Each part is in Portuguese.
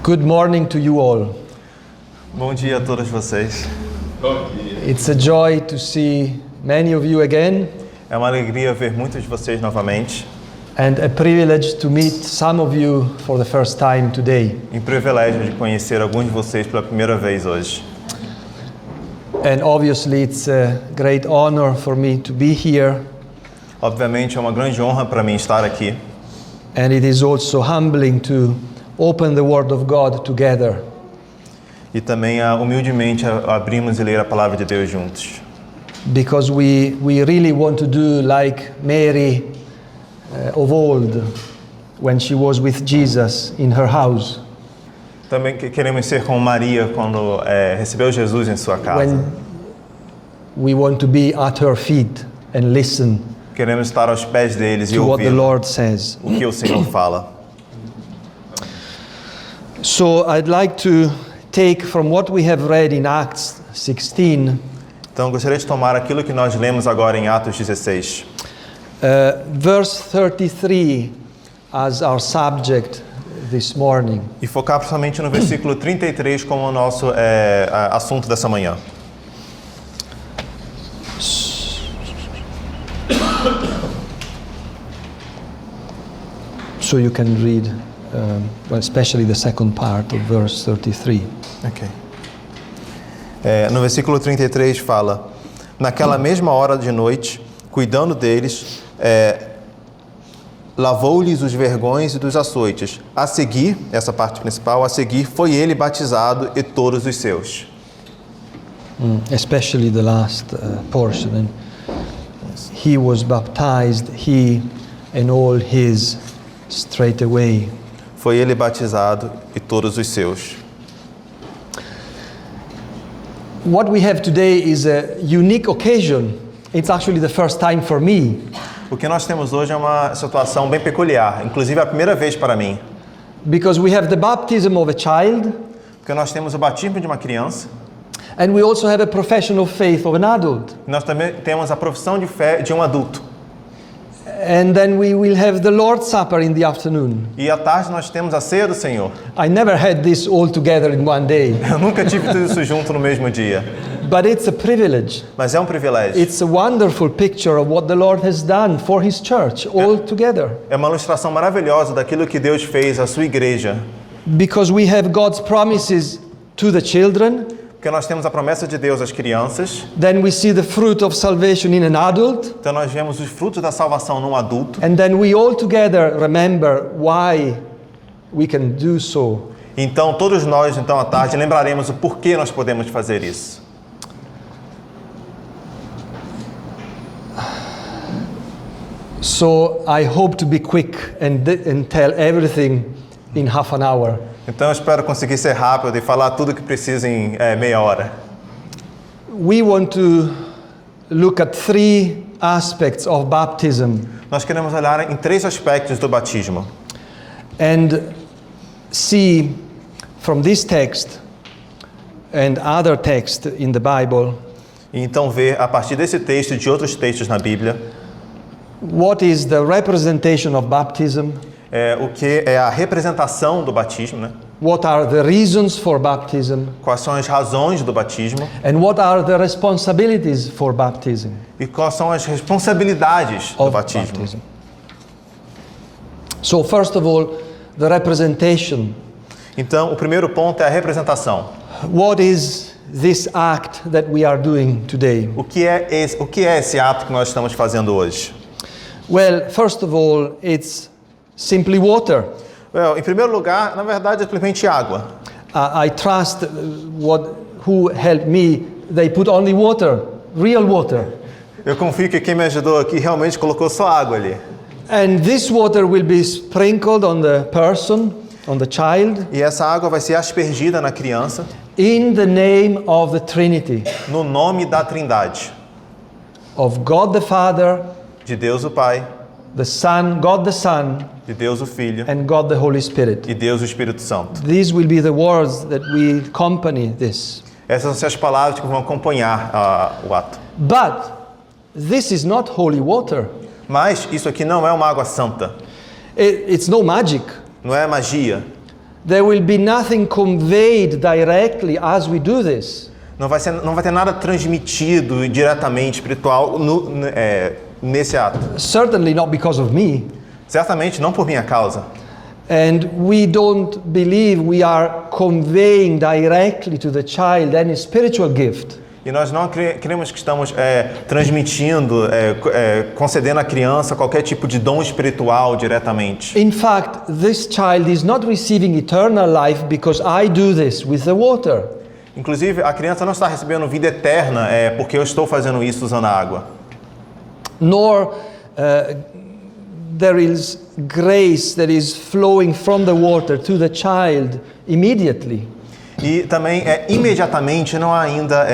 Good morning to you all. Bom dia a todos vocês. It's a joy to see many of you again É uma alegria ver muitos de vocês novamente and a privilege to meet some of you for the first time today. e um privilégio de conhecer alguns de vocês pela primeira vez hoje. And obviously it's a great honor for me to be here, Obviamente é uma grande honra para mim estar aqui and it is also humbling to open the Word of God together. e também humildemente abrimos e ler a palavra de Deus juntos. Because we really want to do like Mary of old when she was with Jesus in her house. Também queremos ser como Maria quando recebeu Jesus em sua casa. When we want to be at her feet and listen Queremos estar aos pés deles e to what the ouvir Lord says. o que o Senhor fala. So I'd like to take from what we have read in Acts 16, Então gostaria de tomar aquilo que nós lemos agora em Atos 16. verse 33 as our subject this morning. E focar principalmente no versículo 33 como o nosso assunto dessa manhã. So you can read, well, especially the second part of verse 33. Ok. No versículo 33 fala: naquela mesma hora de noite, cuidando deles, lavou-lhes os vergões e dos açoites. A seguir, essa parte principal, a seguir foi ele batizado e todos os seus. Especially the last portion. And he was baptized, he and all his straight away. Foi ele batizado e todos os seus. What we have today is a unique occasion. It's actually the first time for me. O que nós temos hoje é uma situação bem peculiar, inclusive é a primeira vez para mim. Because we have the baptism of a child, Porque nós temos o batismo de uma criança and we also have a profession of faith of an adult. e nós também temos a profissão de fé de um adulto. And then we will have the Lord's Supper in the afternoon. E à tarde nós temos a ceia do Senhor. I never had this all together in one day, Eu nunca tive tudo isso junto no mesmo dia, but it's a privilege. mas é um privilégio. It's a wonderful picture of what the Lord has done for His church all together. É uma ilustração maravilhosa daquilo que Deus fez à sua igreja. Because we have God's promises to the children, Porque nós temos a promessa de Deus às crianças, then we see the fruit of salvation in an adult, então nós vemos os frutos da salvação num adulto, and then we all together remember why we can do so. então todos nós, então à tarde, lembraremos o porquê nós podemos fazer isso. So I hope to be quick and tell everything in half an hour. Então eu espero conseguir ser rápido e falar tudo o que precisa em meia hora. We want to look at three aspects of baptism Nós queremos olhar em três aspectos do batismo. and see from this text and other text in the Bible E então ver, a partir desse texto e de outros textos na Bíblia, what is the representation of baptism, o que é a representação do batismo, né? what are the reasons for baptism, Quais são as razões do batismo and what are the responsibilities for baptism. e quais são as responsabilidades do Of batismo. baptism. So first of all, the representation. Então, o primeiro ponto é a representação. What is this act that we are doing today? O que é esse ato que nós estamos fazendo hoje? Well, first of all, it's simply water. Em primeiro lugar, na verdade, é simplesmente água. I trust who helped me, they put only water, real water. Eu confio que quem me ajudou aqui realmente colocou só água ali. And this water will be sprinkled on the person, on the child, E essa água vai ser aspergida na criança in the name of the Trinity, no nome da Trindade, of God the Father, de Deus o Pai, the Son, God the Son, de Deus o Filho and God the Holy Spirit. e Deus o Espírito Santo. These will be the words that will accompany this. Essas vão ser as palavras que vão acompanhar o ato. But this is not holy water. Mas isso aqui não é uma água santa, It's no magic. não é magia. There will be nothing conveyed directly as we do this. Não vai ter nada transmitido diretamente espiritual nesse ato. Certainly not because of me. Certamente não por minha causa. And we don't believe we are conveying directly to the child any spiritual gift. E nós não cremos que estamos transmitindo, concedendo à criança qualquer tipo de dom espiritual diretamente. In fact, this child is not receiving eternal life because I do this with the water. Inclusive, a criança não está recebendo vida eterna porque eu estou fazendo isso usando a água. Nor there is grace that is flowing from the water to the child immediately. E também, imediatamente, não há ainda...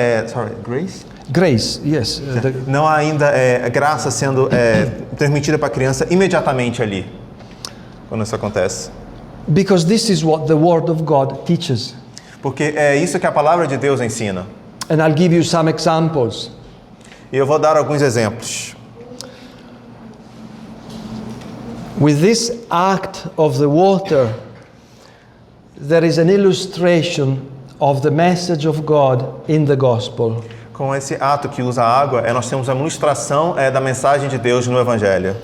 grace? Grace, yes. Não há ainda graça sendo transmitida para a criança imediatamente ali, quando isso acontece. Because this is what the Word of God teaches. Porque é isso que a palavra de Deus ensina. And I'll give you some examples. E eu vou dar alguns exemplos. With this act of the water, there is an illustration of the message of God in the gospel. Com esse ato que usa a água, nós temos a ilustração da mensagem de Deus no Evangelho.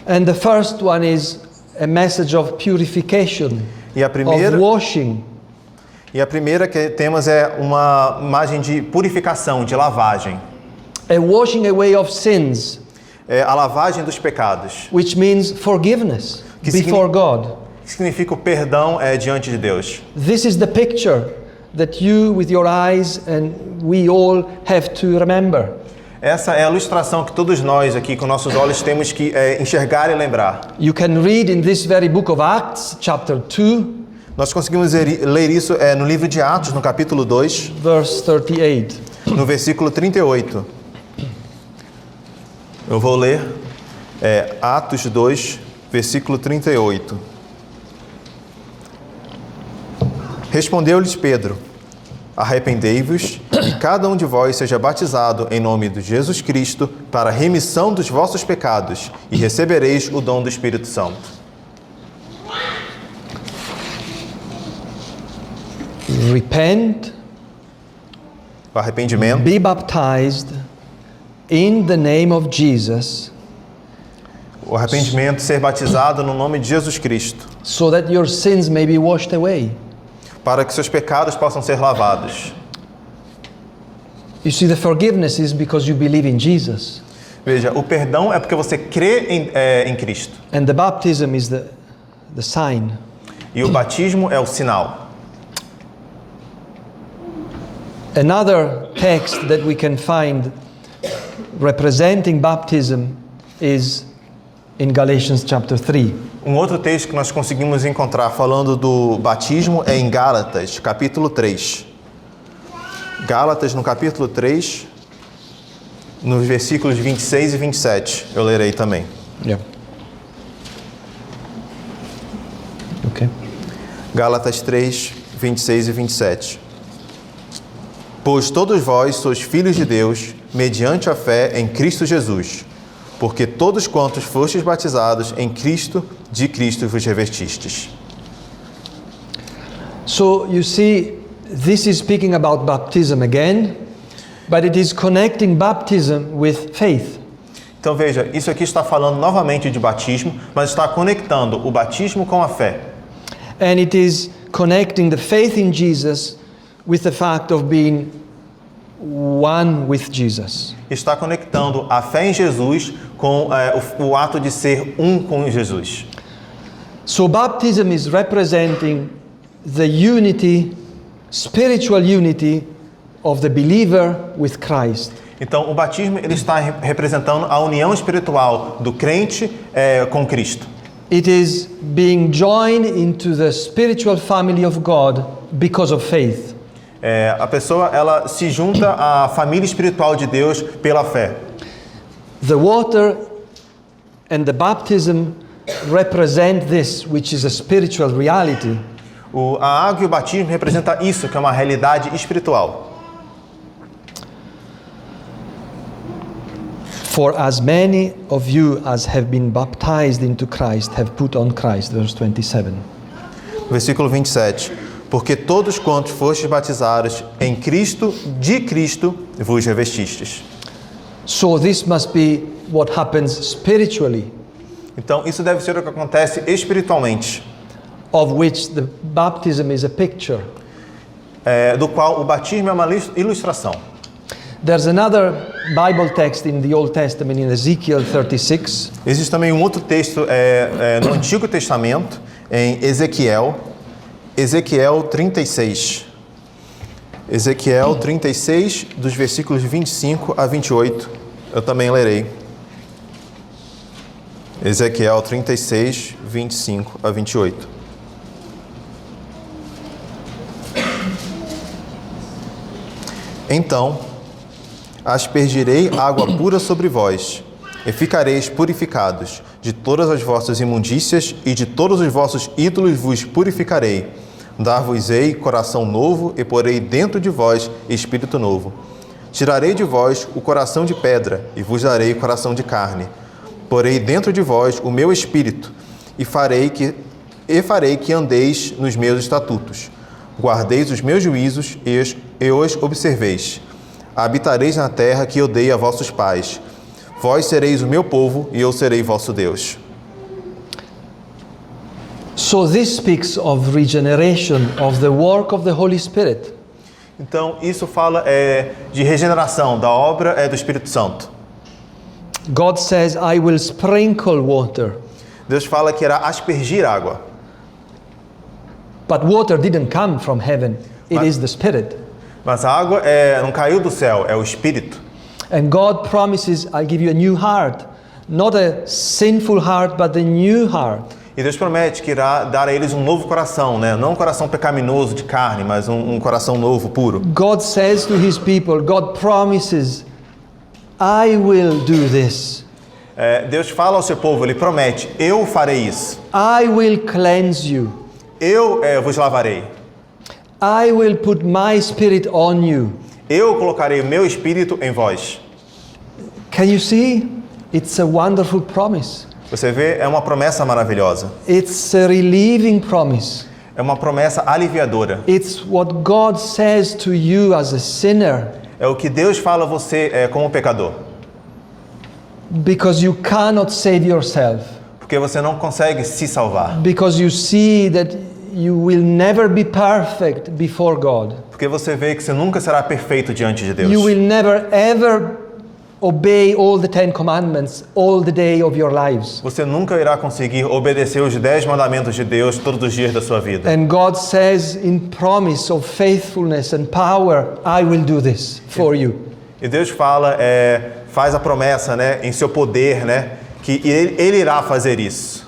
And the first one is a message of purification, E a primeira, of washing. que temos é uma imagem de purificação, de lavagem. A washing away of sins, A lavagem dos pecados, which means forgiveness Que before God. que significa o perdão diante de Deus. This is the picture that you with your eyes and we all have to remember. Essa é a ilustração que todos nós aqui com nossos olhos temos que enxergar e lembrar. You can read in this very book of Acts, chapter 2, Nós conseguimos ler isso no livro de Atos, no capítulo 2, verse 38. no versículo 38. Eu vou ler Atos 2, versículo 38. Respondeu-lhes Pedro: arrependei-vos e cada um de vós seja batizado em nome de Jesus Cristo para a remissão dos vossos pecados e recebereis o dom do Espírito Santo. Repent, O arrependimento, be baptized in the name of Jesus, ser batizado no nome de Jesus Cristo, so that your sins may be washed away. para que seus pecados possam ser lavados. You see, the forgiveness is because you believe in Jesus. Veja, o perdão é porque você crê em Cristo. And the baptism is the sign. E o batismo é o sinal. Another text that we can find representing baptism is in Galatians chapter 3. Um outro texto que nós conseguimos encontrar falando do batismo é em Gálatas, capítulo 3. Gálatas, no capítulo 3, nos versículos 26 e 27. Eu lerei também. Yeah. Okay. Gálatas 3, 26 e 27. Pois todos vós sois filhos de Deus, mediante a fé em Cristo Jesus. Porque todos quantos fostes batizados em Cristo, de Cristo vos revestistes. So you see, this is speaking about baptism again, but it is connecting baptism with faith. Então veja, isso aqui está falando novamente de batismo, mas está conectando o batismo com a fé. And it is connecting the faith in Jesus with the fact of being one with Jesus. Está conectando a fé em Jesus com o ato de ser um com Jesus. So baptism is representing the unity, spiritual unity of the believer with Christ. Então o batismo ele está representando a união espiritual do crente com Cristo. It is being joined into the spiritual family of God because of faith. A pessoa ela se junta à família espiritual de Deus pela fé. The water and the baptism represent this, which is a spiritual reality. A água e o batismo representa isso, que é uma realidade espiritual. For as many of you as have been baptized into Christ have put on Christ, verse 27. Versículo 27. Porque todos quantos fostes batizados em Cristo, de Cristo, vos revestistes. So this must be what happens spiritually, Então, isso deve ser o que acontece espiritualmente, of which the baptism is a picture. do qual o batismo é uma ilustração. There's another Bible text in the Old Testament, in Ezekiel 36, Existe também um outro texto no Antigo Testamento, em Ezequiel 36. Ezequiel 36, dos versículos 25 a 28, eu também lerei. Ezequiel 36, 25 a 28. Então, aspergirei água pura sobre vós, e ficareis purificados. De todas as vossas imundícias e de todos os vossos ídolos vos purificarei. Dar-vos-ei coração novo e porei dentro de vós espírito novo. Tirarei de vós o coração de pedra e vos darei coração de carne. Porei dentro de vós o meu espírito e farei que andeis nos meus estatutos. Guardeis os meus juízos e os observeis. Habitareis na terra que eu dei a vossos pais. Vós sereis o meu povo e eu serei vosso Deus. So this speaks of regeneration, of the work of the Holy Spirit. Então, isso fala de regeneração, da obra do Espírito Santo. God says, I will sprinkle water. Deus fala que irá aspergir água. But water didn't come from heaven. It is the Spirit. Mas a água não caiu do céu, é o Espírito. And God promises, I'll give you a new heart. Not a sinful heart, but a new heart. E Deus promete que irá dar a eles um novo coração, né? Não um coração pecaminoso de carne, mas um coração novo, puro. God says to His people, God promises, I will do this. Deus fala ao seu povo, Ele promete, eu farei isso. I will cleanse you. Eu vos lavarei. I will put my spirit on you. Eu colocarei o meu Espírito em vós. Can you see? It's a wonderful promise. Você vê, é uma promessa maravilhosa. It's a relieving promise. É uma promessa aliviadora. It's what God says to you as a sinner. É o que Deus fala a você como pecador. Because you cannot save yourself. Porque você não consegue se salvar. Because you see that you will never be perfect before God. Porque você vê que você nunca será perfeito diante de Deus. You will never ever obey all the 10 commandments all the day of your lives. Você nunca irá conseguir obedecer os 10 mandamentos de Deus todos os dias da sua vida. And God says in promise of faithfulness and power, I will do this for you. E Deus fala, faz a promessa, né, em seu poder, né, que ele irá fazer isso.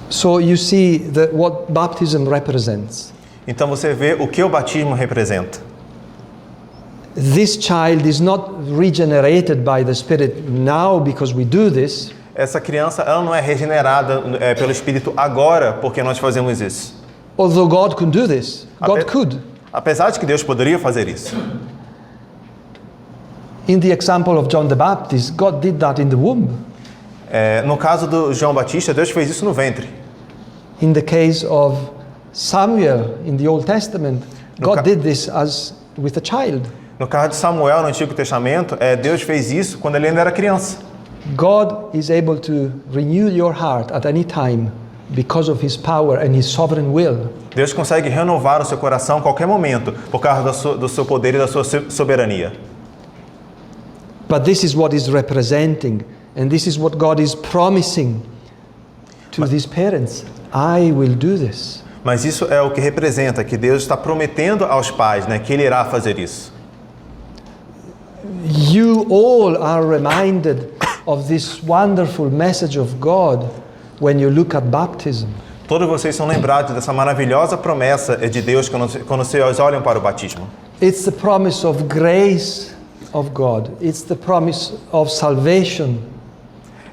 So you see what baptism represents. Então você vê o que o batismo representa. This child is not regenerated by the Spirit now because we do this. Essa criança, ela não é regenerada pelo Espírito agora porque nós fazemos isso. Although God could do this. God could. Apesar de que Deus poderia fazer isso. In the example of John the Baptist, God did that in the womb. No caso do João Batista, Deus fez isso no ventre. In the case of Samuel in the Old Testament, God did this as with a child. No caso de Samuel no Antigo Testamento, Deus fez isso quando ele ainda era criança. God is able to renew your heart at any time because of His power and His sovereign will. Deus consegue renovar o seu coração a qualquer momento por causa do seu poder e da sua soberania. But this is what is representing, and this is what God is promising to these parents. I will do this. Mas isso é o que representa, que Deus está prometendo aos pais, né, que Ele irá fazer isso. You all are reminded of this wonderful message of God when you look at baptism. Todos vocês são lembrados dessa maravilhosa promessa de Deus quando vocês olham para o batismo. It's the promise of grace of God. It's the promise of salvation.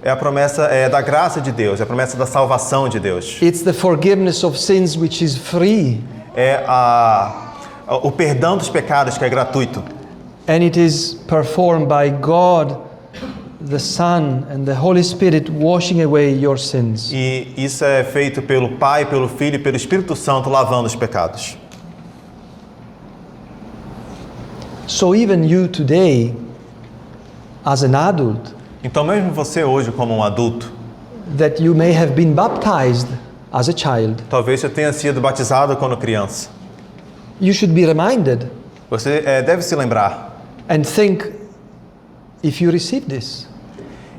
É a promessa da graça de Deus, é a promessa da salvação de Deus. It's the forgiveness of sins which is free. É o perdão dos pecados que é gratuito. And it is performed by God the Son and the Holy Spirit washing away your sins. E isso é feito pelo Pai, pelo Filho e pelo Espírito Santo lavando os pecados. So even you today, as an adult, Então mesmo você hoje como um adulto, that you may have been baptized as a child, talvez você tenha sido batizado quando criança. you should be reminded Você deve se lembrar and think if you receive this.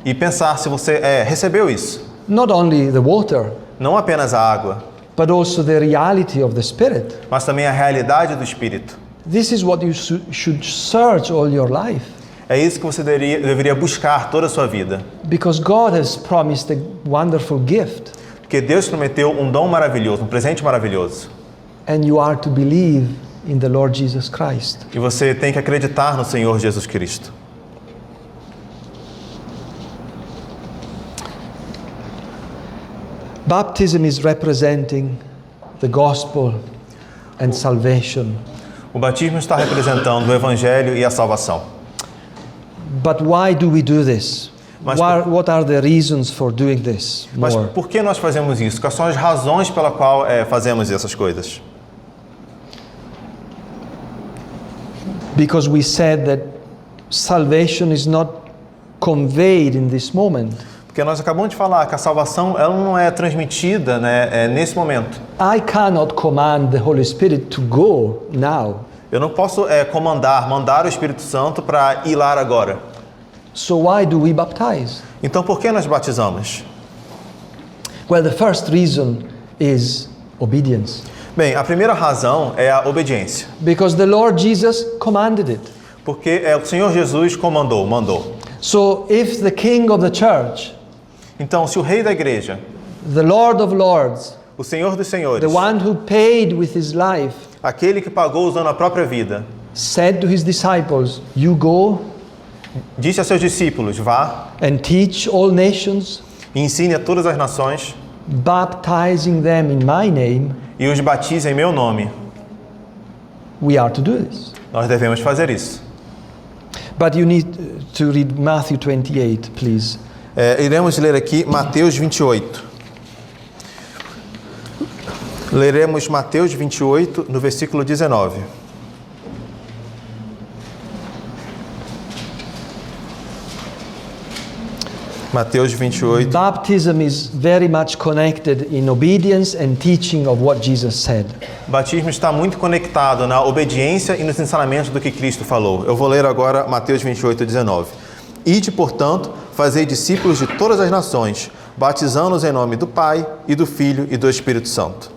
e pensar se você recebeu isso. Not only the water, Não apenas a água, but also the reality of the Spirit. mas também a realidade do Espírito. This is what you should search all your life. É isso que você deveria buscar toda a sua vida. Because God has promised a wonderful gift, Porque Deus prometeu um dom maravilhoso, um presente maravilhoso. and you are to believe in the Lord Jesus Christ. E você tem que acreditar no Senhor Jesus Cristo. Baptism is representing the gospel and salvation. O batismo está representando o Evangelho e a salvação. But why do we do this? Mas What are the reasons for doing this Mas more? por que nós fazemos isso? Quais são as razões pela qual fazemos essas coisas? Because we said that salvation is not conveyed in this moment. Porque nós acabamos de falar que a salvação ela não é transmitida, né, nesse momento. I cannot command the Holy Spirit to go now. Eu não posso mandar o Espírito Santo para ir lá agora. So why do we baptize? Então por que nós batizamos? Well, the first reason is obedience. Bem, a primeira razão é a obediência. Because the Lord Jesus commanded it. Porque o Senhor Jesus mandou. So if the King of the church, Então, se o rei da igreja, the Lord of lords, o Senhor dos senhores, the one who paid with his life, aquele que pagou usando a própria vida, said to his disciples, you go disse a seus discípulos, vá and teach all nations, e ensine a todas as nações baptizing them in my name, e os batize em meu nome. we are to do this. Nós devemos fazer isso. But you need to read Matthew 28, please. Iremos ler aqui Mateus 28. Leremos Mateus 28, no versículo 19. Mateus 28. Baptism is very much connected in obedience and teaching of what Jesus said. O batismo está muito conectado na obediência e nos ensinamentos do que Cristo falou. Eu vou ler agora Mateus 28, 19. Ide, portanto, fazei discípulos de todas as nações, batizando-os em nome do Pai, e do Filho e do Espírito Santo.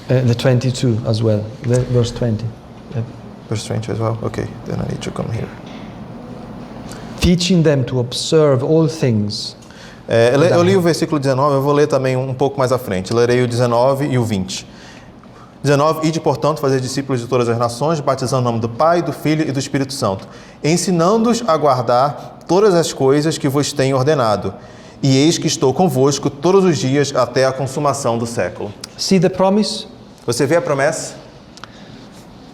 The 22 as well, verse 20. Verse 20 as well? Okay, then I need to come here. Teaching them to observe all things. Eu li o versículo 19, eu vou ler também um pouco mais à frente. Lerei o 19 e o 20. 19, ide, portanto, fazer discípulos de todas as nações, batizando o nome do Pai, do Filho e do Espírito Santo, ensinando-os a guardar todas as coisas que vos tenho ordenado. E eis que estou convosco todos os dias até a consumação do século. See the promise? Você vê a promessa?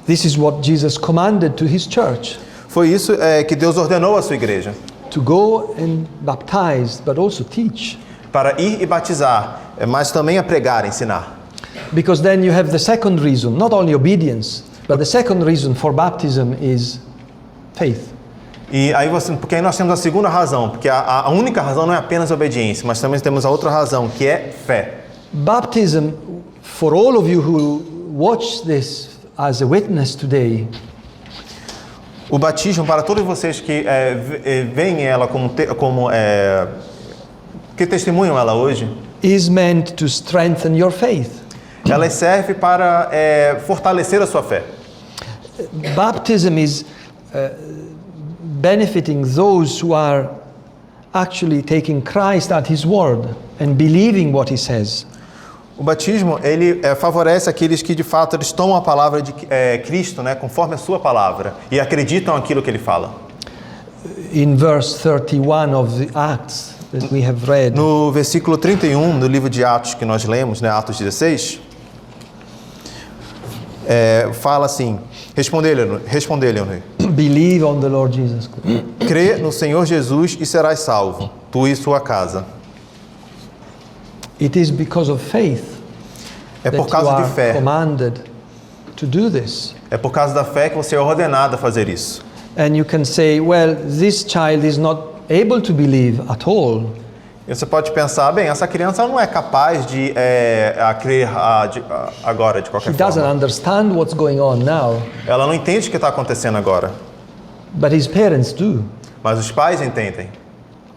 This is what Jesus commanded to his church. Foi isso que Deus ordenou à sua igreja. To go and baptize, but also teach. Para ir e batizar, mas também a pregar, ensinar. Because then you have the second reason, not only obedience, but the second reason for baptism is faith. E aí porque aí nós temos a segunda razão, porque a única razão não é apenas obediência, mas também temos a outra razão, que é fé. Baptism, for all of you who watch this as a witness today, O batismo, para todos vocês que veem ela que testemunham ela hoje, is meant to strengthen your faith. ela serve para fortalecer a sua fé. Baptism is benefiting those who are actually taking Christ at his word and believing what he says. O batismo, ele favorece aqueles que de fato eles tomam a palavra de Cristo, né, conforme a sua palavra, e acreditam naquilo que ele fala. In verse 31 of the Acts that we have read, No versículo 31 do livro de Atos que nós lemos, né, Atos 16, fala assim, respondeu-lhe, Believe on the Lord Jesus Christ. crê no Senhor Jesus e serás salvo, tu e sua casa. It is because of faith É por that you causa de are fé. commanded to do this. É por causa da fé que você é ordenado a fazer isso. And you can say, well, this child is not able to believe at all. E você pode pensar, bem, essa criança não é capaz de crer agora, de He qualquer doesn't forma. understand what's going on now, Ela não entende o que está acontecendo agora, but his parents do. mas os pais entendem.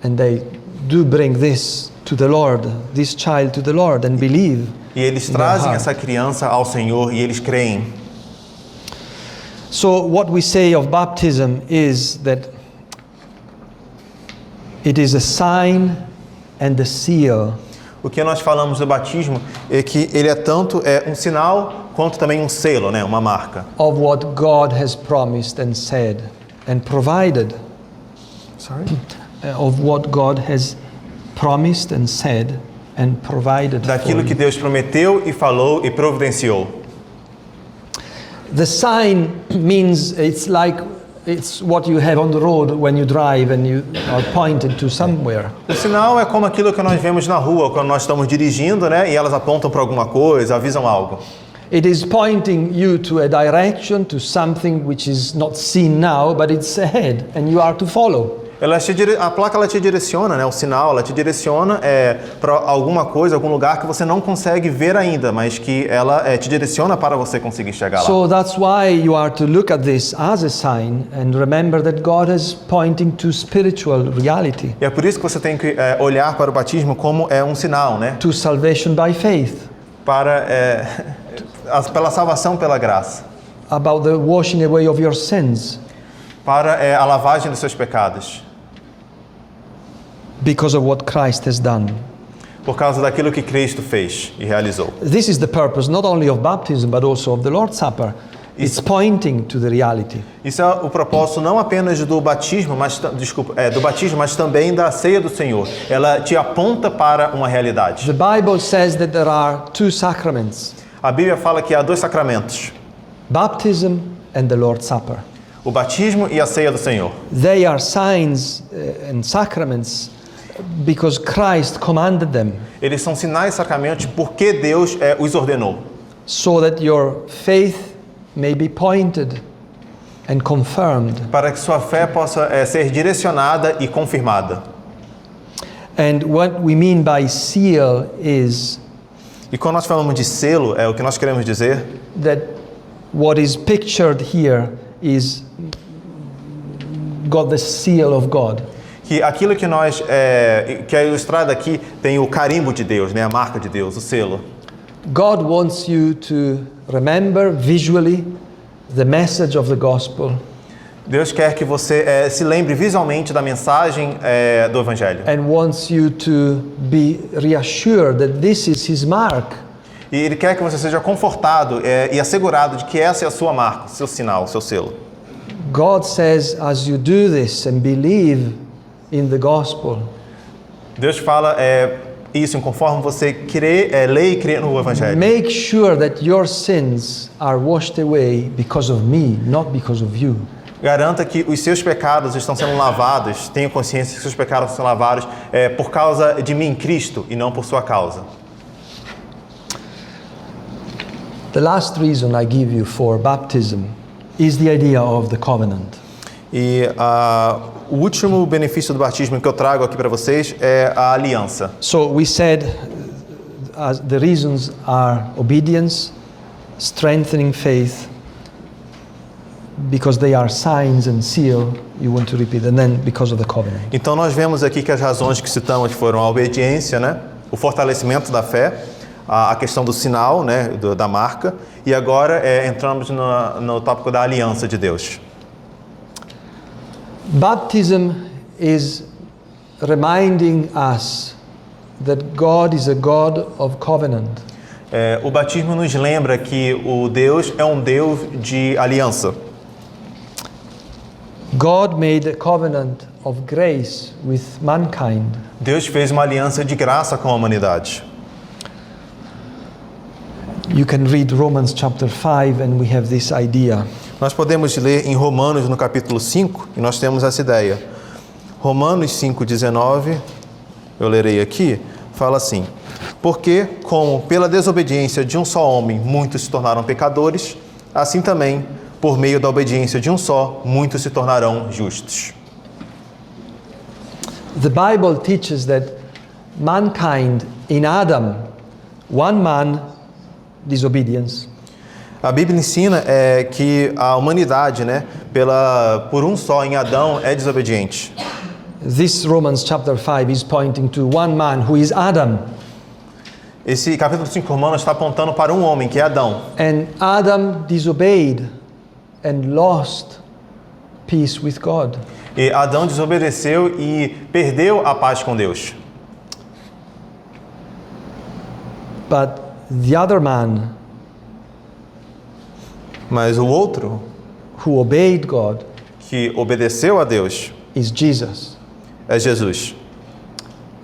And they do bring this to the Lord, this child to the Lord, and believe. E eles in their trazem heart. essa criança ao Senhor e eles creem. So what we say of baptism is that it is a sign and a seal O que nós falamos do batismo é que ele é tanto um sinal quanto também um selo, né, uma marca. of what God has promised and said and provided. Of what God has promised and said and provided Daquilo for que you. Deus prometeu e falou e providenciou. The sign means it's what you have on the road when you drive and you are pointed to somewhere. O sinal é como aquilo que nós vemos na rua quando nós estamos dirigindo, né, e elas apontam para alguma coisa, avisam algo. It is pointing you to a direction, to something which is not seen now, but it's ahead and you are to follow. A placa ela te direciona, né? O sinal ela te direciona para alguma coisa, algum lugar que você não consegue ver ainda, mas que ela te direciona para você conseguir chegar lá. So that's why you are to look at this as a sign and remember that God is pointing to spiritual reality, E é por isso que você tem que olhar para o batismo como um sinal, né? to salvation by faith, Para pela salvação pela graça, about the washing away of your sins para a lavagem dos seus pecados, because of what Christ has done. por causa daquilo que Cristo fez e realizou. This is the purpose not only of baptism but also of the Lord's Supper. It's pointing to the reality. Isso é o propósito não apenas do batismo, do batismo, mas também da ceia do Senhor. Ela te aponta para uma realidade. The Bible says that there are two sacraments, A Bíblia fala que há dois sacramentos: baptism and the Lord's Supper. o batismo e a ceia do Senhor. They are signs and sacraments because Christ commanded them, Eles são sinais e sacramentos porque Deus os ordenou, so that your faith may be pointed and confirmed. para que sua fé possa ser direcionada e confirmada. And what we mean by seal is E quando nós falamos de selo, o que nós queremos dizer that what is pictured here is got the seal of God. que aquilo que que é ilustrado aqui tem o carimbo de Deus, né, a marca de Deus, o selo. God wants you to remember visually the message of the gospel Deus quer que você se lembre visualmente da mensagem do Evangelho. and wants you to be reassured that this is his mark. E Ele quer que você seja confortado e assegurado de que essa é a sua marca, seu sinal, seu selo. God says, as you do this and believe in the gospel, Deus fala isso, conforme você lê e crê no Evangelho. make sure that your sins are washed away because of me, not because of you. Garanta que os seus pecados estão sendo lavados, tenha consciência que seus pecados são lavados por causa de mim, Cristo, e não por sua causa. The last reason I give you for baptism is the idea of the covenant. E o último benefício do batismo que eu trago aqui para vocês é a aliança. So we said the reasons are obedience, strengthening faith, because they are signs and seal, you want to repeat, and then because of the covenant. Então nós vemos aqui que as razões que citamos foram a obediência, né, o fortalecimento da fé, a questão do sinal, né, da marca, e agora entramos no tópico da aliança de Deus. Baptism is reminding us that God is a God of covenant. O batismo nos lembra que o Deus é um Deus de aliança. God made a covenant of grace with mankind. Deus fez uma aliança de graça com a humanidade. You can read Romans chapter 5 and we have this idea. Nós podemos ler em Romanos no capítulo 5 e nós temos essa ideia. Romanos 5:19, eu lerei aqui, fala assim: porque, como pela desobediência de um só homem muitos se tornaram pecadores, assim também, por meio da obediência de um só, muitos se tornarão justos. The Bible teaches that mankind in Adam, one man, disobedience, A Bíblia ensina que a humanidade, por um só em Adão, é desobediente. this Romans chapter 5 is pointing to one man who is Adam. Esse capítulo 5 de Romanos está apontando para um homem, que é Adão. And Adam disobeyed and lost peace with God. E Adão desobedeceu e perdeu a paz com Deus. But the other man Mas o outro, who obeyed God que obedeceu a Deus, is Jesus. é Jesus.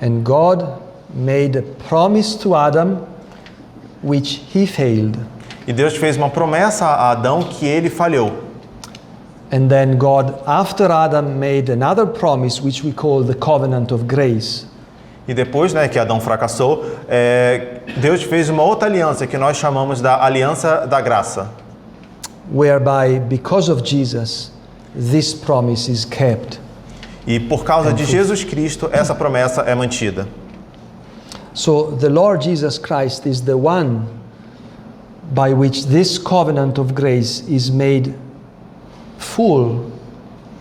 And God made a promise to Adam which he failed. E Deus fez uma promessa a Adão que ele falhou. And then God, after Adam, made another promise which we call the covenant of grace. E depois, que Adão fracassou, Deus fez uma outra aliança que nós chamamos da aliança da graça. Whereby, because of Jesus, this promise is kept. E por causa de Jesus Cristo, essa promessa é mantida. So the Lord Jesus Christ is the one by which this covenant of grace is made full,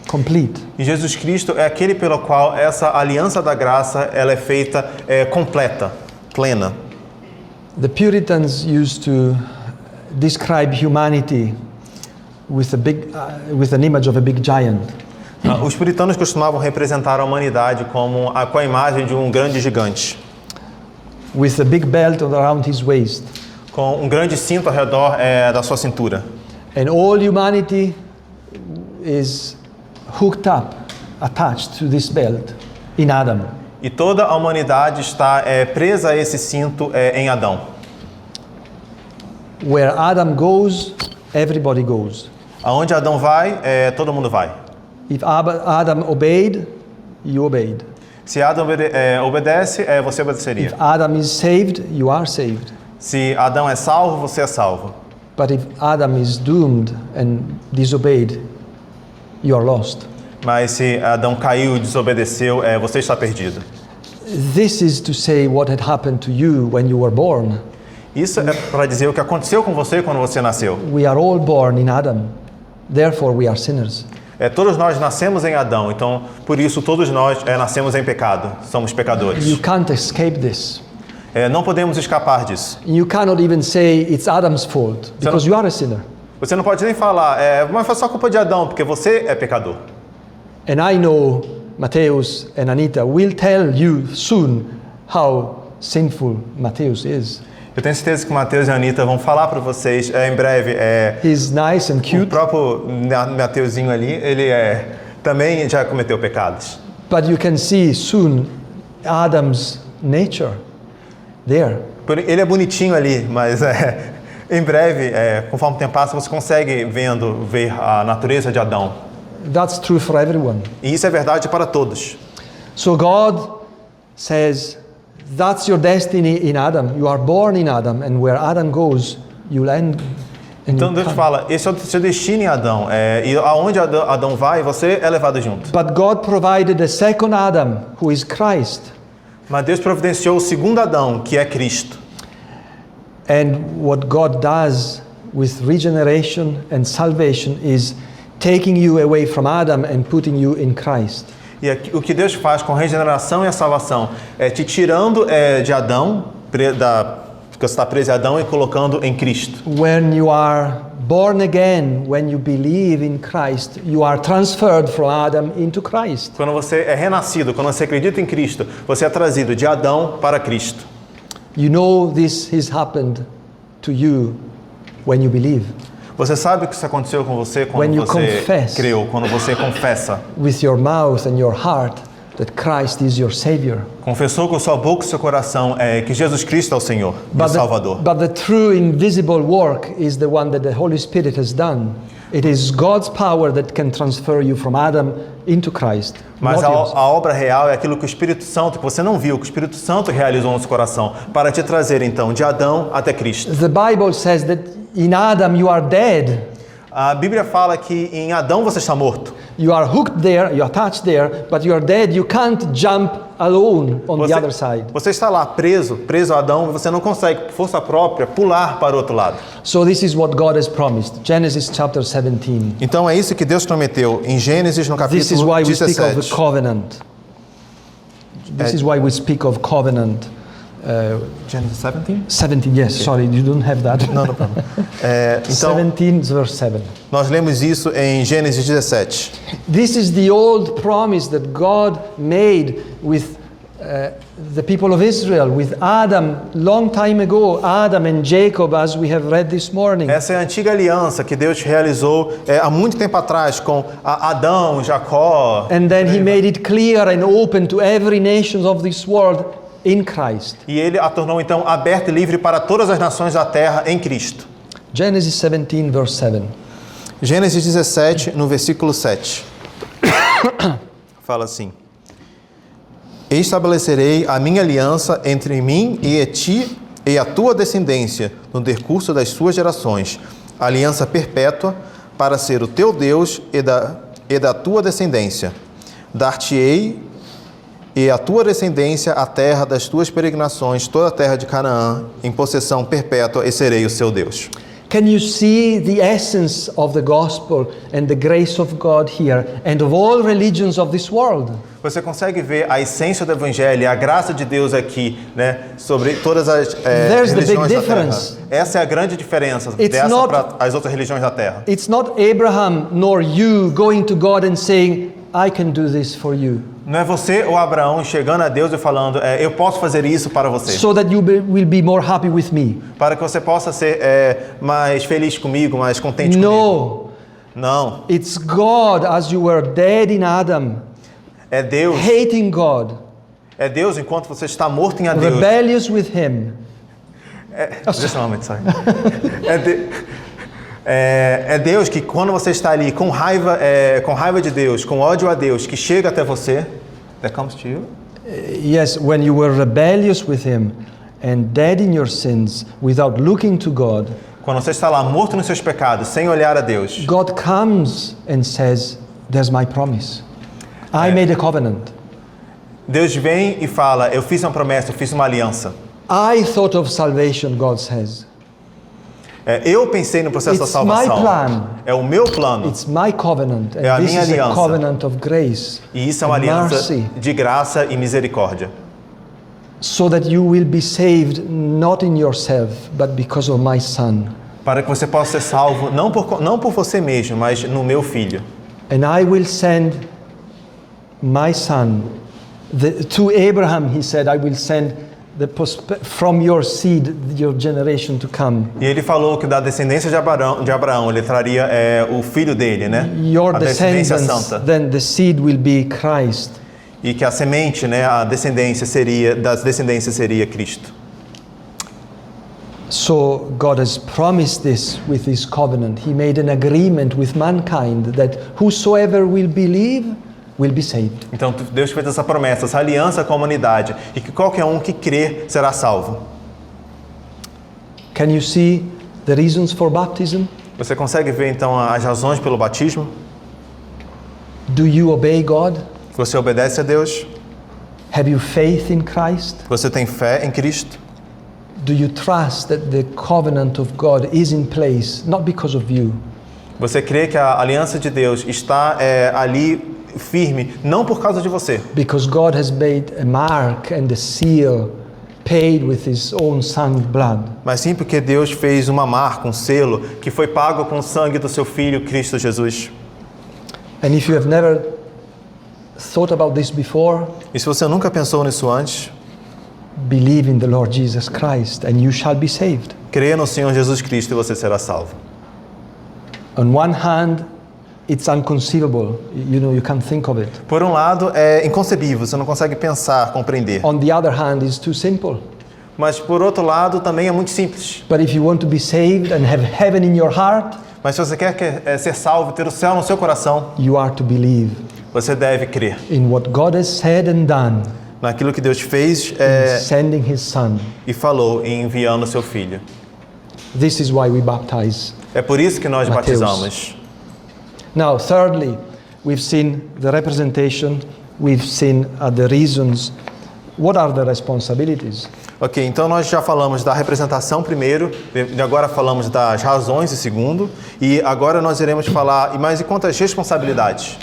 complete. E Jesus Cristo é aquele pelo qual essa aliança da graça ela é feita completa, plena. The Puritans used to describe humanity with with an image of a big giant. Os puritanos costumavam representar a humanidade com a imagem de um grande gigante, With a big belt around his waist. com um grande cinto ao redor da sua cintura. And all humanity is hooked up, attached to this belt in Adam. E toda a humanidade está presa a esse cinto em Adão. Where Adam goes, everybody goes. Aonde Adão vai, todo mundo vai. If Adam obeyed, you obeyed. Se Adão obedece, você obedeceria. If Adam is saved, you are saved. Se Adão é salvo, você é salvo. But if Adam is doomed and disobeyed, you are lost. Mas se Adão caiu e desobedeceu, você está perdido. This is to say what had happened to you when you were born. Isso é para dizer o que aconteceu com você quando você nasceu. We are all born in Adam. Therefore we are sinners. Todos nós nascemos em Adão, então por isso todos nós nascemos em pecado, somos pecadores. You can't escape this. Não podemos escapar disso. You cannot even say it's Adam's fault because you are a sinner. Você não pode nem falar, mas foi só culpa de Adão, porque você é pecador. And I know Mateus and Anita will tell you soon how sinful Mateus is. Eu tenho certeza que Mateus e a Anita vão falar para vocês em breve. He's nice and O cute, próprio Mateuzinho ali, ele também já cometeu pecados. but you can see soon Adam's nature there. Ele é bonitinho ali, mas em breve, conforme o tempo passa, você consegue ver a natureza de Adão. That's true for everyone. E isso é verdade para todos. So God says, that's your destiny in Adam. You are born in Adam, and where Adam goes, you'll end. And Então you Deus can't. fala, esse é o seu destino em Adão. E aonde Adão vai, você é levado junto. But God provided a second Adam, who is Christ. Mas Deus providenciou o segundo Adão, que é Cristo. And what God does with regeneration and salvation is taking you away from Adam and putting you in Christ. E aqui, o que Deus faz com a regeneração e a salvação é te tirando de Adão, porque você está preso a Adão, e colocando em Cristo. When you are born again, when you believe in Christ, you are transferred from Adam into Christ. Quando você é renascido, quando você acredita em Cristo, você é trazido de Adão para Cristo. You know this has happened to you when you believe. Você sabe que isso aconteceu com você When quando you você confess. creu, quando você confessa With your mouth and your heart that Christ is your Savior. Confessou com sua boca e seu coração que Jesus Cristo é o Senhor, o Salvador. But the true invisible work is the one that the Holy Spirit has done. It is God's power that can transfer you from Adam into Christ. Mas not yours. a obra real é aquilo que o Espírito Santo, que você não viu, que o Espírito Santo realizou no seu coração, para te trazer então de Adão até Cristo. The Bible says that in Adam you are dead. A Bíblia fala que em Adão você está morto. You are hooked there, you are attached there, but you are dead. You can't jump alone on the other side. Você está lá preso a Adão, e você não consegue, por força própria, pular para o outro lado. So this is what God has promised. Genesis chapter 17. Então é isso que Deus prometeu em Gênesis no This is capítulo why we speak of the 17. covenant. This is why we speak of covenant. Gênesis 17? 17, yes, sorry, you don't have that. Não, não problema. Então, 17 verse 7. nós lemos isso em Gênesis 17. This is the old promise that God made with the people of Israel, with Adam, long time ago, Adam and Jacob, as we have read this morning. Essa é a antiga aliança que Deus realizou há muito tempo atrás com Adão, Jacó. And then he made it clear and open to every nation of this world in Christ. E ele a tornou então aberta e livre para todas as nações da terra em Cristo. Genesis 17 verse 7. Gênesis 17, no versículo 7. Fala assim: Estabelecerei a minha aliança entre mim e ti e a tua descendência no decurso das suas gerações, aliança perpétua para ser o teu Deus e da tua descendência. Dar-te-ei e a tua descendência a terra das tuas peregrinações, toda a terra de Canaã, em possessão perpétua, e serei o seu Deus. Can you see the essence of the gospel and the grace of God here and of all religions of this world? Você consegue ver a essência do Evangelho e a graça de Deus aqui, né, sobre todas as There's the big religiões da terra. difference. Essa é a grande diferença It's dessa not- para as outras religiões da terra. It's not Abraham nor you going to God and saying, I can do this for you, Não é você ou Abraão chegando a Deus e falando, eu posso fazer isso para você, so that you will be more happy with me. para que você possa ser mais feliz comigo, mais contente comigo. No, Não, it's God as you were dead in Adam, é Deus. hating God, É Deus enquanto você está morto em a Deus. rebellious with Him. Just a moment, sorry. É Deus que quando você está ali com raiva de Deus, com ódio a Deus, que chega até você, that comes to you. Yes, when you were rebellious with Him and dead in your sins without looking to God, Quando você está lá morto nos seus pecados, sem olhar a Deus, God comes and says, there's my promise. I made a covenant. Deus vem e fala, eu fiz uma promessa, eu fiz uma aliança. I thought of salvation, God says. Eu pensei no processo It's da salvação. my plan. É o meu plano. It's my covenant, É a and this minha is a aliança. covenant of grace E isso é uma and aliança mercy, de graça e misericórdia. so that you will be saved not in yourself, but because of my Son. Para que você possa ser salvo, não por você mesmo, mas no meu filho. And I will send my Son. To Abraham, he said, I will send from your seed, your generation to come. E ele falou que da descendência de Abraão ele traria o filho dele, né? Your A descendência descendants, santa. then the seed will be Christ. E que a semente, né, das descendências seria Cristo. So God has promised this with His covenant. He made an agreement with mankind that whosoever will believe will be saved. Então Deus fez essa promessa, essa aliança com a humanidade, e que qualquer um que crer será salvo. Can you see the reasons for baptism? Você consegue ver então as razões pelo batismo? Do you obey God? Você obedece a Deus? Have you faith in Christ? Você tem fé em Cristo? Do you trust that the covenant of God is in place, not because of you? Você crê que a aliança de Deus está ali firme, não por causa de você, Because God has made a mark and a seal paid with His own Son's blood. mas sim porque Deus fez uma marca, um selo, que foi pago com o sangue do seu Filho, Cristo Jesus. And if you have never thought about this before, E se você nunca pensou nisso antes, believe in the Lord Jesus Christ and you shall be saved. creia no Senhor Jesus Cristo e você será salvo. On one hand, it's inconceivable. You can't think of it. Por um lado, é inconcebível, você não consegue pensar, compreender. On the other hand, it's too simple. Mas por outro lado, também é muito simples. But if you want to be saved and have heaven in your heart, Mas se você quer ser salvo, ter o céu no seu coração, you are to believe você deve crer in what God has said and done, naquilo que Deus fez in sending His Son. e falou em enviando o seu Filho. This is why we baptize. É por isso que nós Mateus. batizamos. Now, thirdly, we've seen the representation, we've seen the reasons. What are the responsibilities? Ok, então nós já falamos da representação primeiro, e agora falamos das razões em segundo, e agora nós iremos falar, e quantas responsabilidades?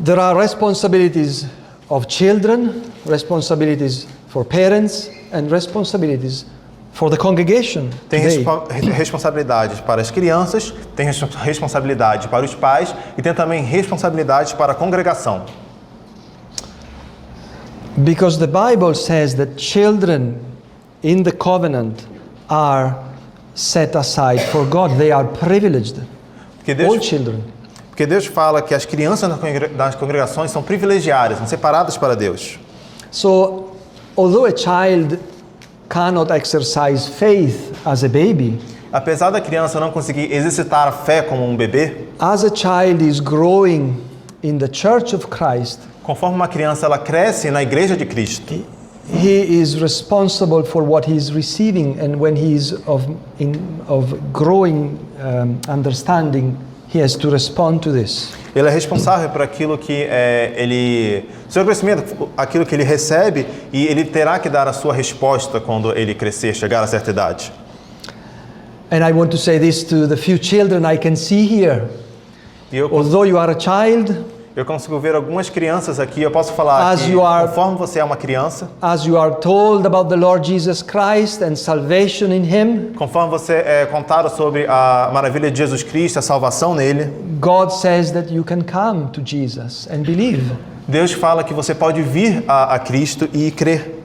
There are responsibilities of children, responsibilities for parents, and responsibilities for the congregation Tem today. responsabilidades para as crianças, tem responsabilidade para os pais e tem também responsabilidades para a congregação. Because the Bible says that children in the covenant are set aside for God. They are privileged. All children. Porque Deus fala que as crianças das congregações são privilegiadas, são separadas para Deus. So, although a child cannot exercise faith as a baby, Apesar da criança não conseguir exercitar a fé como um bebê, as a child is growing in the Church of Christ, conforme uma criança ela cresce na igreja de Cristo, he is responsible for what he is receiving, and when he is of growing understanding, he has to respond to this. ele é responsável por aquilo que seu crescimento, aquilo que ele recebe, e ele terá que dar a sua resposta quando ele crescer, chegar a certa idade. And I want to say this to the few children I can see here. E eu Although you are a child, consigo ver algumas crianças aqui, eu posso falar que conforme você é uma criança, as you are told about the Lord Jesus Christ and salvation in Him, conforme você é contado sobre a maravilha de Jesus Cristo, a salvação nele, God says that you can come to Jesus and believe. Deus fala que você pode vir a Cristo e crer.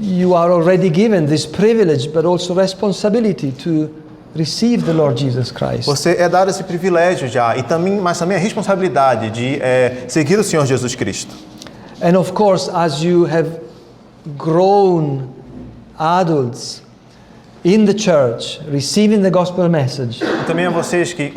You are already given this privilege, but also responsibility to receive the Lord Jesus Christ. Você é dado esse privilégio já, mas também a responsabilidade de seguir o Senhor Jesus Cristo. And of course, as you have grown adults in the church, receiving the gospel message, E também a vocês que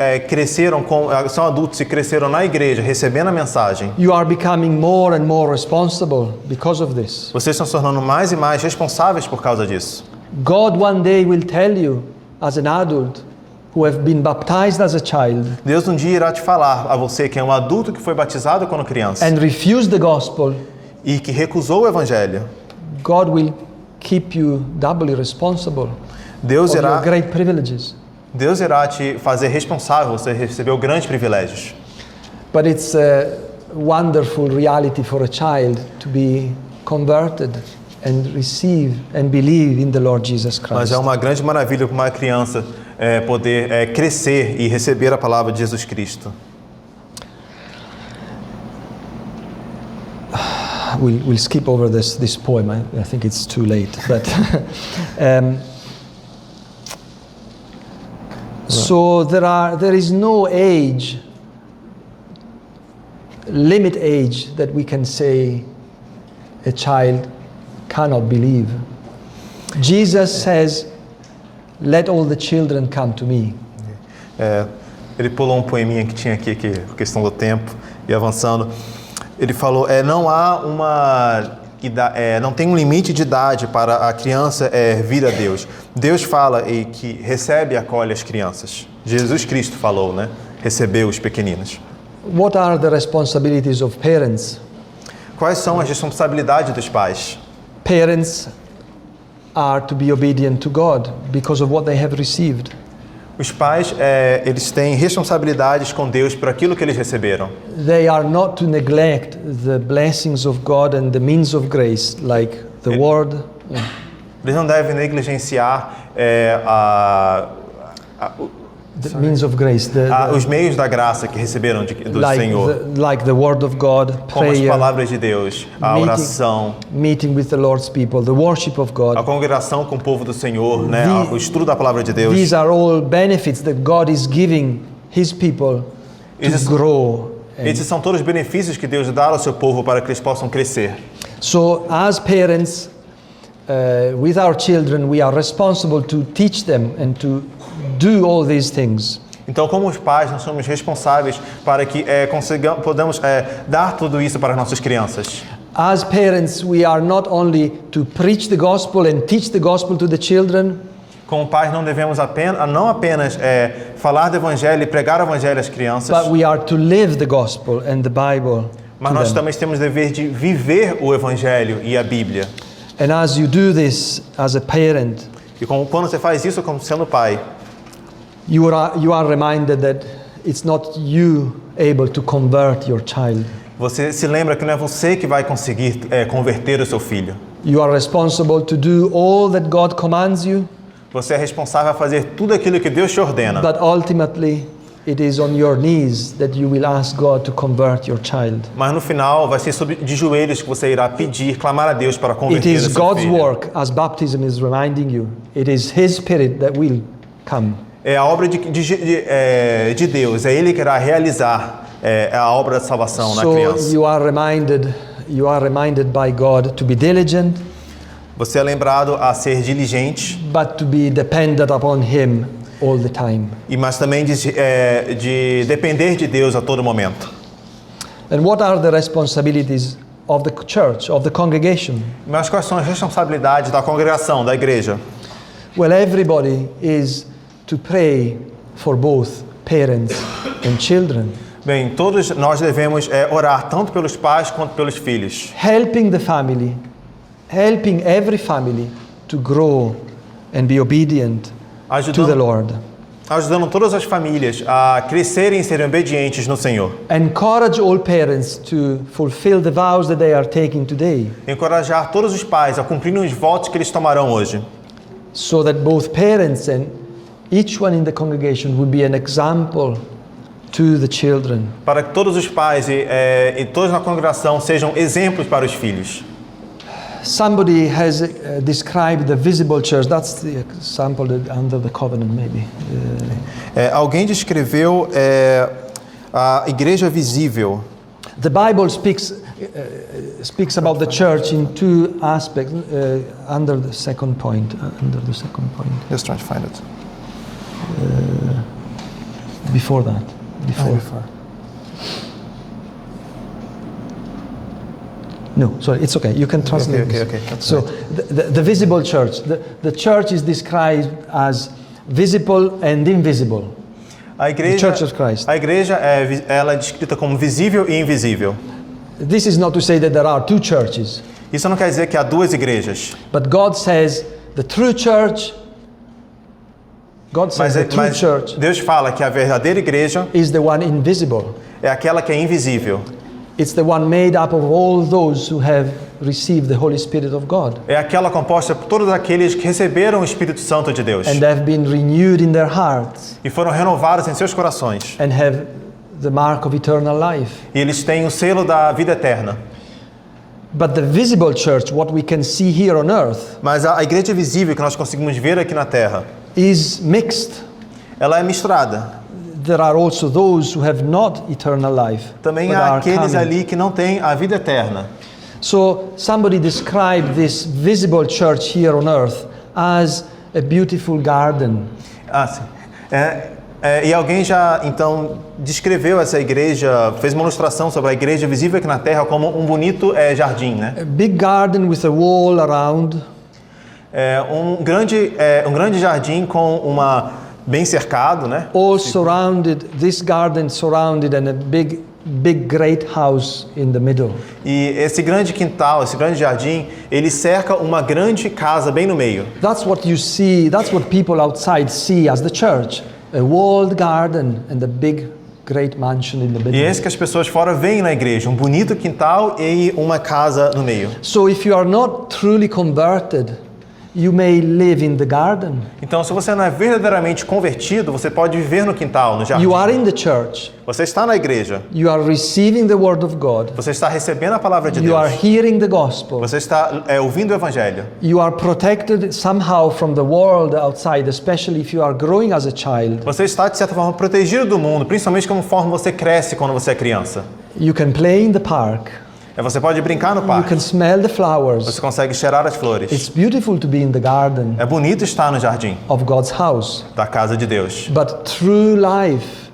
são adultos e cresceram na igreja, recebendo a mensagem, you are becoming more and more responsible because of this. vocês estão se tornando mais e mais responsáveis por causa disso. God one day will tell you, as an adult who have been baptized as a child Deus um dia irá te falar a você que é um adulto que foi batizado quando criança and refused the gospel, e que recusou o evangelho. God will keep you doubly responsible Deus of your irá great privileges. te fazer responsável, você recebeu grandes privilégios. But it's a wonderful reality for a child to be converted and receive and believe in the Lord Jesus Mas Christ. é uma grande maravilha para uma criança poder crescer e receber a palavra de Jesus Cristo. We'll skip over this poem. I think it's too late. But so there is no limit age that we can say a child cannot believe. Jesus says, "Let all the children come to me." Ele pulou um poeminha que tinha aqui, que questão do tempo, e avançando. Ele falou, não tem um limite de idade para a criança vir a Deus. Deus fala que recebe e acolhe as crianças. Jesus Cristo falou, né? Recebeu os pequeninos. What are the responsibilities of parents? Quais são as responsabilidades dos pais? Parents are to be obedient to God because of what they have received. Os pais, eles têm responsabilidades com Deus por aquilo que eles receberam. They are not to neglect the blessings of God and the means of grace, like the word. Eles não devem negligenciar The means of grace, os meios da graça que receberam do Senhor. Like the word of God, Como as prayer, palavras de Deus, a oração, meeting with the Lord's people, the worship of God. a congregação com o povo do Senhor, né? O estudo da palavra de Deus. These are all benefits that God is giving His people Esses- grow. Esses são todos os benefícios que Deus dá ao seu povo para que eles possam crescer. So as parents, with our children, we are responsible to teach them and to do all these things. Então, como os pais, nós somos responsáveis para que podamos dar tudo isso para as nossas crianças. As parents, we are not only to preach the gospel and teach the gospel to the children, Como pais, não devemos não apenas falar do evangelho e pregar o evangelho às crianças, but we are to live the gospel and the Bible mas to nós them. também temos o dever de viver o evangelho e a Bíblia. And as you do this as a parent, E quando você faz isso como sendo pai, you are reminded that it's not you able to convert your child. você se lembra que não é você que vai conseguir converter o seu filho. You are responsible to do all that God commands you, Você é responsável a fazer tudo aquilo que Deus te ordena. but ultimately it is on your knees that you will ask God to convert your child. Mas no final vai ser de joelhos que você irá pedir, clamar a Deus para It converter o is seu God's filho. work, as baptism is reminding you. It is His Spirit that will come. É a obra de Deus, é Ele que irá realizar a obra da salvação na So criança. you are reminded by God to be diligent, Você é lembrado a ser diligente, but to be dependent upon Him all the time. mas também de depender de Deus a todo momento. And what are the responsibilities of the church, of the congregation? Mas quais são as responsabilidades da congregação, da igreja? Well, everybody is to pray for both parents and children, Bem, todos nós devemos orar tanto pelos pais quanto pelos filhos, helping the family, helping every family to grow and be obedient to the Lord. ajudando todas as famílias a crescerem e serem obedientes no Senhor. Encourage all parents to fulfill the vows that they are taking today, Encorajar todos os pais a cumprirem os votos que eles tomarão hoje, so that both parents and each one in the congregation would be an example to the children. para que todos os pais e todos na congregação sejam exemplos para os filhos. Somebody has described the visible church. That's the example under the covenant, maybe. Alguém descreveu a igreja visível. The Bible speaks about the church in two aspects. Under the second point. Just trying to find it. Before that. Before. No, sorry, it's okay. You can translate Okay. this. That's So the visible church. The church is described as visible and invisible. A igreja, The Church of Christ. A igreja ela é descrita como visível e invisível. This is not to say that there are two churches, Isso não quer dizer que há duas igrejas, but God says the true church. God says the true mas church Deus fala que a verdadeira igreja is the one invisible. é aquela que é invisível. It's the one made up of all those who have received the Holy Spirit of God É aquela composta por todos aqueles que receberam o Espírito Santo de Deus and have been renewed in their hearts e foram renovados em seus corações. and have the mark of eternal life. E eles têm o selo da vida eterna. But the visible church, what we can see here on earth, Mas a igreja visível que nós conseguimos ver aqui na terra, is mixed. ela é misturada. There are also those who have not eternal life, Também but há are aqueles coming. ali que não têm a vida eterna. So somebody described this visible church here on earth as a beautiful garden. Sim. E alguém já, então, descreveu essa igreja, fez uma ilustração sobre a igreja visível aqui na terra como um bonito jardim, né? A big garden with a wall around, Um grande jardim com bem cercado, né? all surrounded, this garden surrounded and a big great house in the middle. E esse grande quintal, esse grande jardim, ele cerca uma grande casa bem no meio. That's what you see, that's what people outside see as the church. A walled garden and a big great mansion in the E middle. é esse que as pessoas fora veem na igreja, um bonito quintal e uma casa no meio. So if you are not truly converted, you may live in the garden. Então, se você não é verdadeiramente convertido, você pode viver no quintal, no jardim. You are in the church. Você está na igreja. You are receiving the word of God. Você está recebendo a palavra de You are Deus. hearing the gospel. Você está ouvindo o evangelho. You are protected somehow from the world outside, especially if you are growing as a child. Você está, de certa forma, protegido do mundo, principalmente conforme você cresce quando você é criança. You can play in the park. Você pode brincar no You parque. can smell the flowers. Você consegue cheirar as flores. It's beautiful to be in the garden É bonito estar no jardim of God's house. da casa de Deus. But true life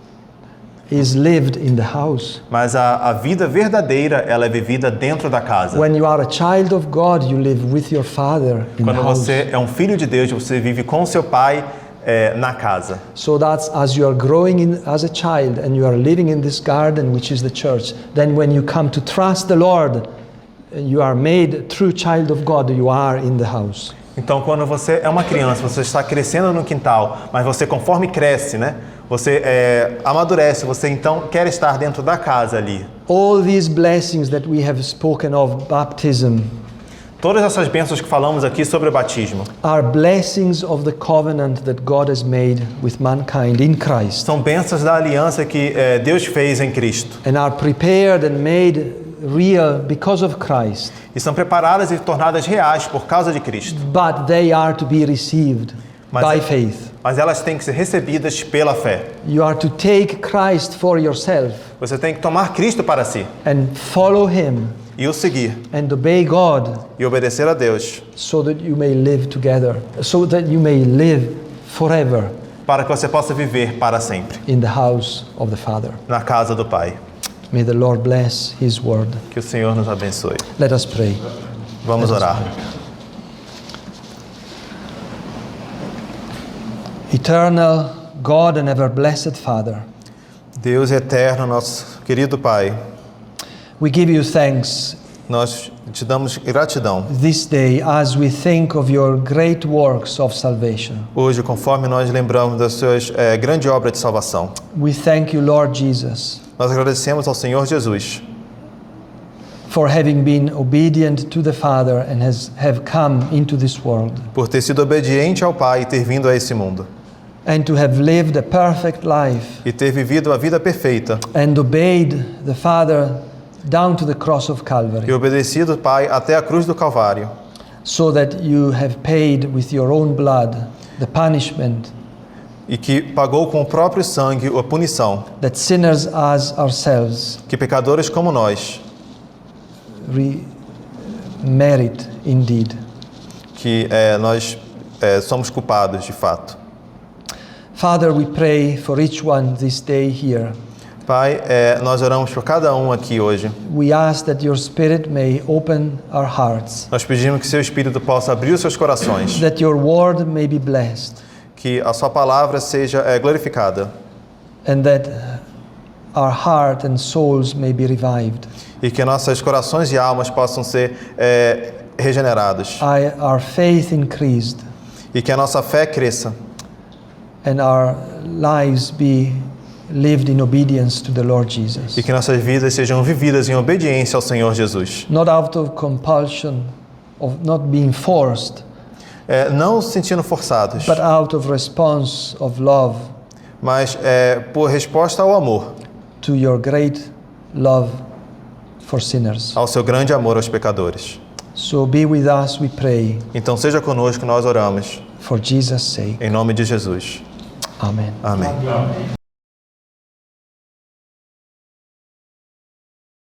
is lived in the house. Mas a vida verdadeira, ela é vivida dentro da casa. When you are a child of God, you live with your father in the Quando house. você é um filho de Deus, você vive com seu pai na casa. So that's as you are growing as a child and you are living in this garden, which is the church. Then when you come to trust the Lord, you are made a true child of God, you are in the house. Então, quando você é uma criança, você está crescendo no quintal, mas você, conforme cresce, né? Você amadurece, você então quer estar dentro da casa ali. All these blessings that we have spoken of, baptism, Todas essas bênçãos que falamos aqui sobre o batismo are blessings of the covenant that God has made with mankind in Christ, são bênçãos da aliança que Deus fez em Cristo. and are prepared and made real because of Christ. E são preparadas e tornadas reais por causa de Cristo. But they are to be received by faith. Mas elas têm que ser recebidas pela fé. You are to take Christ for yourself Você tem que tomar Cristo para si and follow Him e o seguir and obey God e obedecer a Deus so that you may live together, so that you may live forever para que você possa viver para sempre in the house of the Father. na casa do Pai. May the Lord bless His word. Que o Senhor nos abençoe. Let us pray. Vamos orar. Eternal God and ever blessed Father, Deus eterno, nosso querido Pai, we give you thanks nós te damos gratidão. this day as we think of your great works of salvation. Hoje, conforme nós lembramos das suas grande obra de salvação, We thank you, Lord Jesus, nós agradecemos ao Senhor Jesus for having been obedient to the Father and have come into this world, por ter sido obediente ao Pai e ter vindo a esse mundo and to have lived a perfect life e ter vivido a vida perfeita and obeyed the Father down to the cross of e Calvary, obedecido ao Pai até a cruz do Calvário, so that you have paid with your own blood the punishment e que pagou com o próprio sangue a punição that sinners as ourselves que pecadores como nós merit indeed. que nós somos culpados de fato. Father, we pray for each one this day here. Pai, nós oramos por cada um aqui hoje. We ask that your Spirit may open our hearts, Nós pedimos que seu Espírito possa abrir os seus corações, that your word may be blessed, que a sua palavra seja glorificada and that our heart and souls may be revived. e que nossos corações e almas possam ser regenerados Our faith increased e que a nossa fé cresça and our lives be lived in obedience to the Lord Jesus. e que nossas vidas sejam vividas em obediência ao Senhor Jesus. Not out of compulsion, of not being forced, Não se sentindo forçados, but out of response of love mas por resposta ao amor, to your great love for sinners. ao seu grande amor aos pecadores. So be with us, we pray, Então seja conosco, nós oramos, for Jesus' sake. em nome de Jesus. Amen. Amém.